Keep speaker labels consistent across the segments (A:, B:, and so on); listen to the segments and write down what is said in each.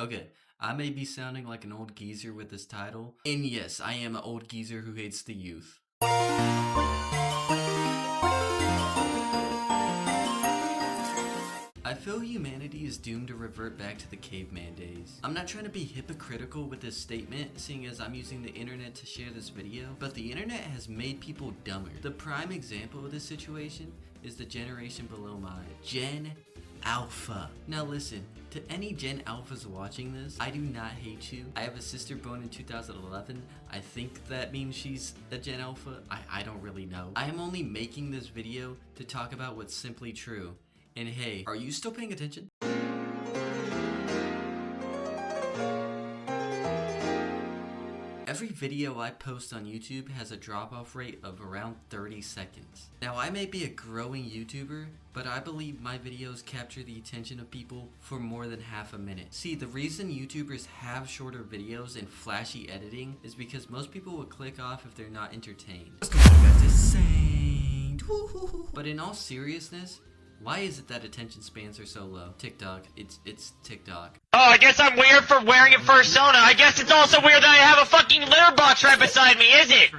A: Okay, I may be sounding like an old geezer with this title, and yes, I am an old geezer who hates the youth. I feel humanity is doomed to revert back to the caveman days. I'm not trying to be hypocritical with this statement, seeing as I'm using the internet to share this video, but the internet has made people dumber. The prime example of this situation is the generation below mine, Gen Alpha. Now listen, to any Gen Alphas watching this, I do not hate you. I have a sister born in 2011. I think that means she's a Gen Alpha. I don't really know. I am only making this video to talk about what's simply true. And hey, are you still paying attention? Every video I post on YouTube has a drop-off rate of around 30 seconds. Now, I may be a growing YouTuber, but I believe my videos capture the attention of people for more than half a minute. See, the reason YouTubers have shorter videos and flashy editing is because most people will click off if they're not entertained. What's going on, guys? It's Saint. But in all seriousness, why is it that attention spans are so low? TikTok, it's TikTok.
B: Oh, I guess I'm weird for wearing a fursona. I guess it's also weird that I have a fucking litter box right beside me, is it?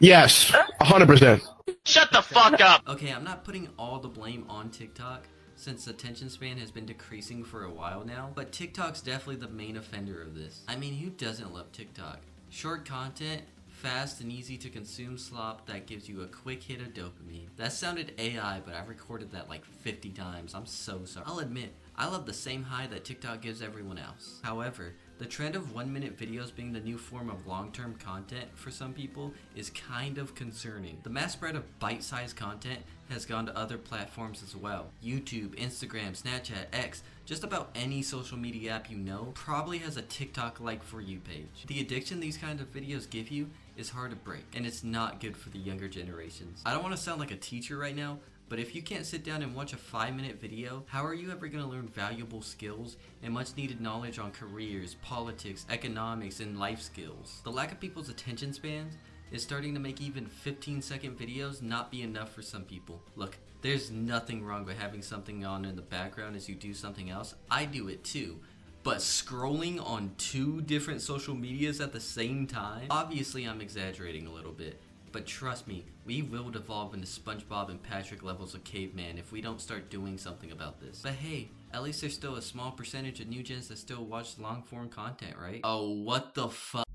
C: Yes, 100%.
B: Shut the fuck up.
A: Okay, I'm not putting all the blame on TikTok, since attention span has been decreasing for a while now, but TikTok's definitely the main offender of this. I mean, who doesn't love TikTok? Short content, fast and easy to consume slop that gives you a quick hit of dopamine. That sounded AI, but I recorded that like 50 times. I'm so sorry. I'll admit, I love the same high that TikTok gives everyone else. However, the trend of 1-minute videos being the new form of long-term content for some people is kind of concerning. The mass spread of bite-sized content has gone to other platforms as well. YouTube, Instagram, Snapchat, X, just about any social media app you know probably has a TikTok-like For You page. The addiction these kinds of videos give you is hard to break, and it's not good for the younger generations. I don't want to sound like a teacher right now, but if you can't sit down and watch a 5-minute video, how are you ever going to learn valuable skills and much needed knowledge on careers, politics, economics, and life skills? The lack of people's attention spans is starting to make even 15-second videos not be enough for some people. Look, there's nothing wrong with having something on in the background as you do something else. I do it too. But scrolling on 2 different social medias at the same time? Obviously, I'm exaggerating a little bit. But trust me, we will devolve into SpongeBob and Patrick levels of caveman if we don't start doing something about this. But hey, at least there's still a small percentage of new gens that still watch long form content, right? Oh, what the fuck?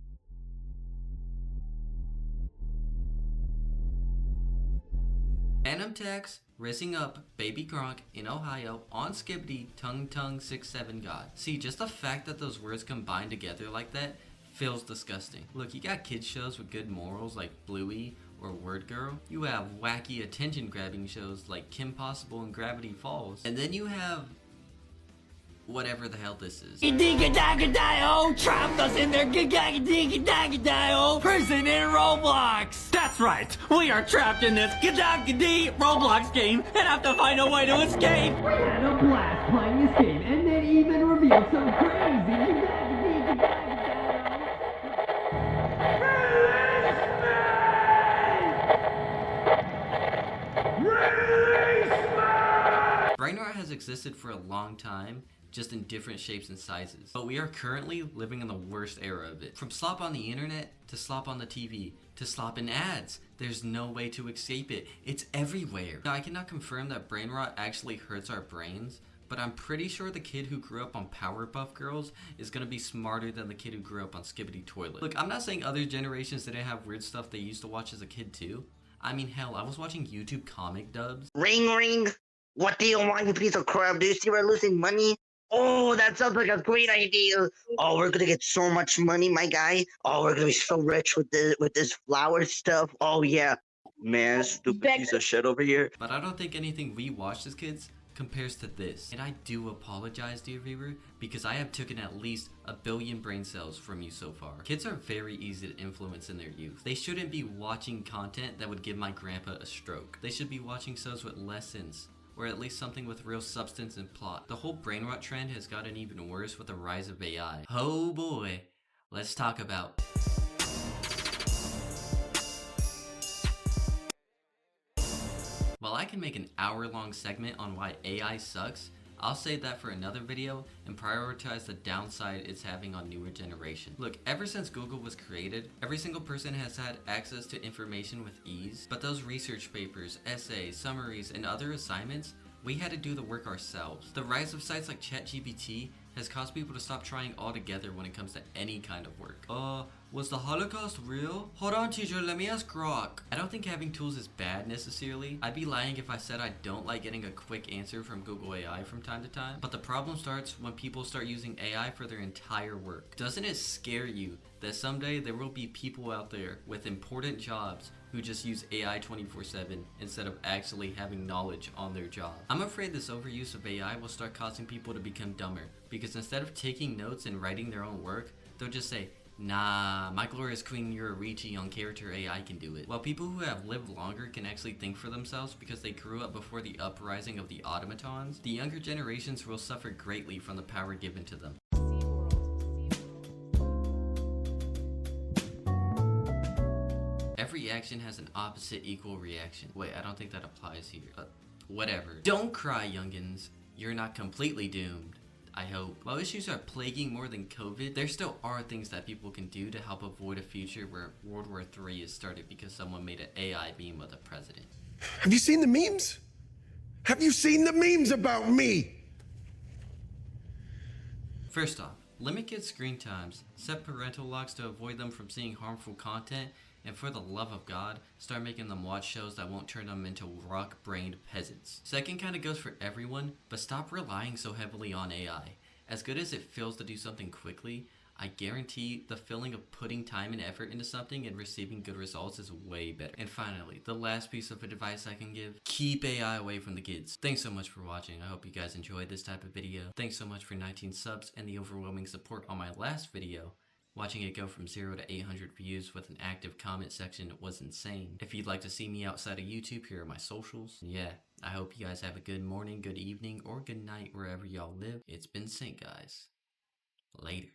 A: Phantom Tax, Rising Up, Baby Gronk in Ohio, on Skibbity, Tongue 67 God. See, just the fact that those words combine together like that feels disgusting. Look, you got kids shows with good morals like Bluey or Word Girl. You have wacky attention grabbing shows like Kim Possible and Gravity Falls. And then you have whatever the hell this is.
D: Trapped us in their prison in Roblox. That's right, we are trapped in this Roblox game and have to find a way to escape. We had a blast playing this game and then even revealed some crazy
A: Brainrot has existed for a long time, just in different shapes and sizes. But we are currently living in the worst era of it. From slop on the internet, to slop on the TV, to slop in ads. There's no way to escape it. It's everywhere. Now, I cannot confirm that Brainrot actually hurts our brains, but I'm pretty sure the kid who grew up on Powerpuff Girls is gonna be smarter than the kid who grew up on Skibbity Toilet. Look, I'm not saying other generations didn't have weird stuff they used to watch as a kid too. I mean, hell, I was watching YouTube comic dubs.
E: Ring ring. What do you want, you piece of crap? Do you see we're losing money? Oh, that sounds like a great idea. Oh, we're gonna get so much money, my guy. Oh, we're gonna be so rich with this flower stuff. Oh yeah. Man, stupid piece of shit over here.
A: But I don't think anything we watched as kids compares to this. And I do apologize, dear viewer, because I have taken at least 1 billion brain cells from you so far. Kids are very easy to influence in their youth. They shouldn't be watching content that would give my grandpa a stroke. They should be watching shows with lessons, or at least something with real substance and plot. The whole Brainrot trend has gotten even worse with the rise of AI. Oh boy, let's talk about... While I can make an hour-long segment on why AI sucks, I'll save that for another video and prioritize the downside it's having on newer generation. Look, ever since Google was created, every single person has had access to information with ease, but those research papers, essays, summaries, and other assignments, we had to do the work ourselves. The rise of sites like ChatGPT has caused people to stop trying altogether when it comes to any kind of work. Was the Holocaust real? Hold on, teacher, let me ask Grok. I don't think having tools is bad necessarily. I'd be lying if I said I don't like getting a quick answer from Google AI from time to time. But the problem starts when people start using AI for their entire work. Doesn't it scare you that someday there will be people out there with important jobs who just use AI 24/7 instead of actually having knowledge on their job? I'm afraid this overuse of AI will start causing people to become dumber, because instead of taking notes and writing their own work, they'll just say, nah, my glorious queen, you're a reachy young character, AI can do it. While people who have lived longer can actually think for themselves because they grew up before the uprising of the automatons, the younger generations will suffer greatly from the power given to them. Every action has an opposite equal reaction. Wait, I don't think that applies here. Whatever. Don't cry, youngins. You're not completely doomed. I hope. While issues are plaguing more than COVID, there still are things that people can do to help avoid a future where World War III is started because someone made an AI meme of the president.
C: Have you seen the memes? Have you seen the memes about me?
A: First off, limit kids' screen times, set parental locks to avoid them from seeing harmful content, and for the love of God, start making them watch shows that won't turn them into rock-brained peasants. Second kinda goes for everyone, but stop relying so heavily on AI. As good as it feels to do something quickly, I guarantee the feeling of putting time and effort into something and receiving good results is way better. And finally, the last piece of advice I can give, keep AI away from the kids. Thanks so much for watching. I hope you guys enjoyed this type of video. Thanks so much for 19 subs and the overwhelming support on my last video. Watching it go from 0 to 800 views with an active comment section was insane. If you'd like to see me outside of YouTube, here are my socials. Yeah, I hope you guys have a good morning, good evening, or good night wherever y'all live. It's been Sync, guys. Later.